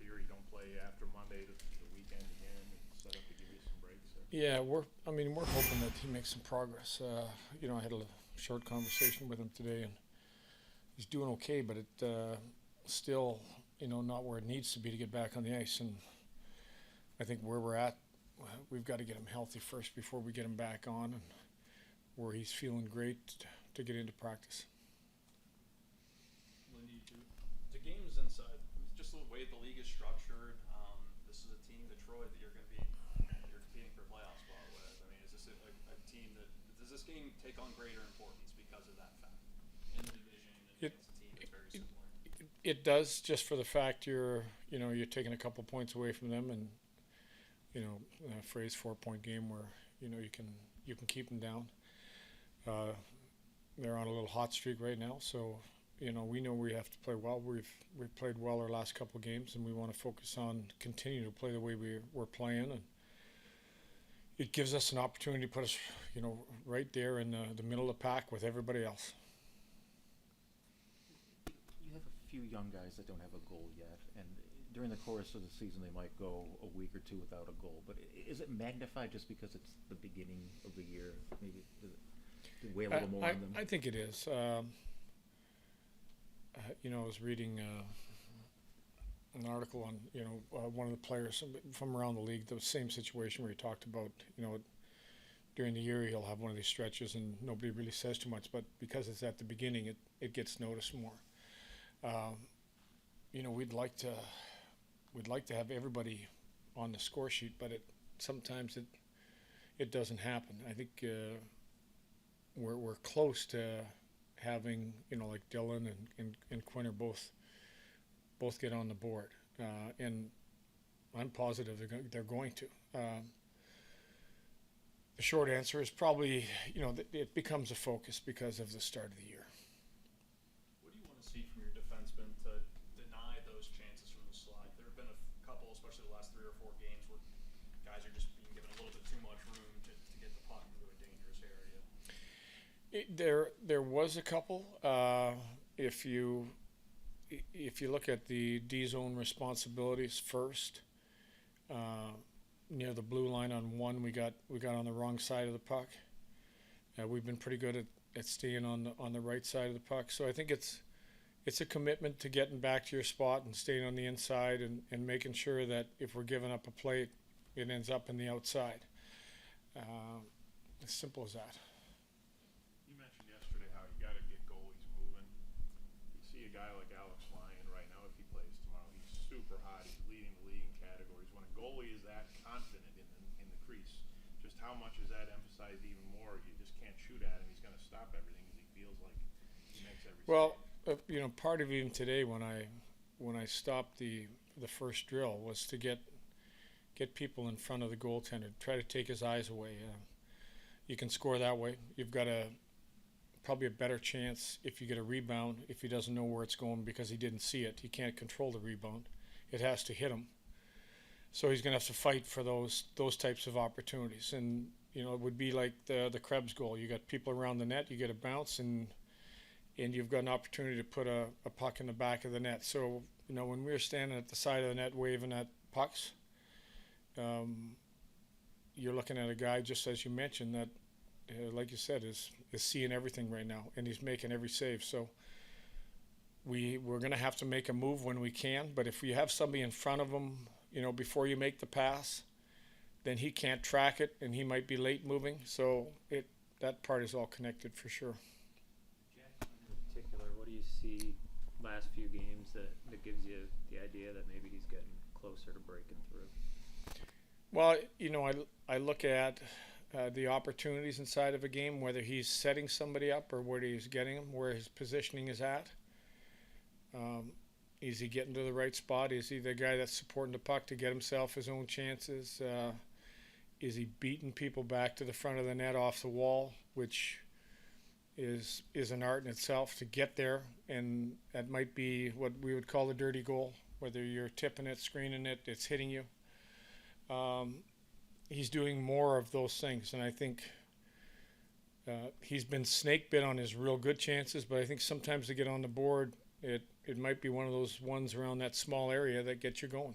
year, you don't play after Monday to the weekend again, and set up to give you some breaks? Or? Yeah, we're hoping that he makes some progress. I had a short conversation with him today, and he's doing okay, but it still, not where it needs to be to get back on the ice. And I think where we're at, we've got to get him healthy first before we get him back on, and where he's feeling great to get into practice. Lindy, to games inside, just the way the league is structured. This is a team, Detroit, that you're competing for a playoff spot with. I mean, is this a team that does this game take on greater importance because of that fact in the division and It, against a team that's very similar? it does, just for the fact you're taking a couple points away from them, and phrase 4-point game where you can keep them down. They're on a little hot streak right now, so we know we have to play well. We've played well our last couple of games, and we want to focus on continuing to play the way we're playing, and it gives us an opportunity to put us right there in the middle of the pack with everybody else. You have a few young guys that don't have a goal yet, and during the course of the season they might go a week or two without a goal. But is it magnified just because it's the beginning of the year? Maybe does it weigh a little more on them? I think it is. I was reading an article on one of the players from around the league, the same situation where he talked about during the year he'll have one of these stretches and nobody really says too much, but because it's at the beginning, it gets noticed more. We'd like to have everybody on the score sheet, but sometimes it doesn't happen. I think we're close to having like Dylan and Quinn are both get on the board, and I'm positive they're going to. The short answer is probably it becomes a focus because of the start of the year. What do you want to see from your defensemen to deny those chances from the slide? There have been a couple, especially the last 3 or 4 games, where guys are just being given a little bit too much room to get the puck into a dangerous area. There was a couple. If you look at the D zone responsibilities first, near the blue line on one, we got on the wrong side of the puck. We've been pretty good at staying on the right side of the puck. So I think it's a commitment to getting back to your spot and staying on the inside and making sure that if we're giving up a play, it ends up in the outside. As simple as that. You mentioned yesterday how you got to get goalies moving. You see a guy like Alex Lyon right now, if he plays tomorrow, he's super hot. He's leading the league in categories. When a goalie is that confident in the crease, just how much is that emphasized even more? You just can't shoot at him. He's going to stop everything because he feels like he makes every Well, save. part of even today when I stopped the first drill was to get people in front of the goaltender, try to take his eyes away. You can score that way. You've got probably a better chance if you get a rebound if he doesn't know where it's going because he didn't see it. He can't control the rebound. It has to hit him. So he's going to have to fight for those types of opportunities. And it would be like the Krebs goal. You got people around the net. You get a bounce and you've got an opportunity to put a puck in the back of the net. So when we were standing at the side of the net waving at pucks, you're looking at a guy, just as you mentioned, that, like you said, is seeing everything right now, and he's making every save. So we're going to have to make a move when we can. But if you have somebody in front of him, before you make the pass, then he can't track it, and he might be late moving. So that part is all connected for sure. Jack, in particular, what do you see last few games that gives you the idea that maybe he's getting closer to breaking through? Well, I look at the opportunities inside of a game, whether he's setting somebody up or where he's getting them, where his positioning is at. Is he getting to the right spot? Is he the guy that's supporting the puck to get himself his own chances? Is he beating people back to the front of the net off the wall, which is an art in itself to get there, and that might be what we would call a dirty goal, whether you're tipping it, screening it, it's hitting you. He's doing more of those things, and I think he's been snake bit on his real good chances, but I think sometimes to get on the board, it might be one of those ones around that small area that gets you going.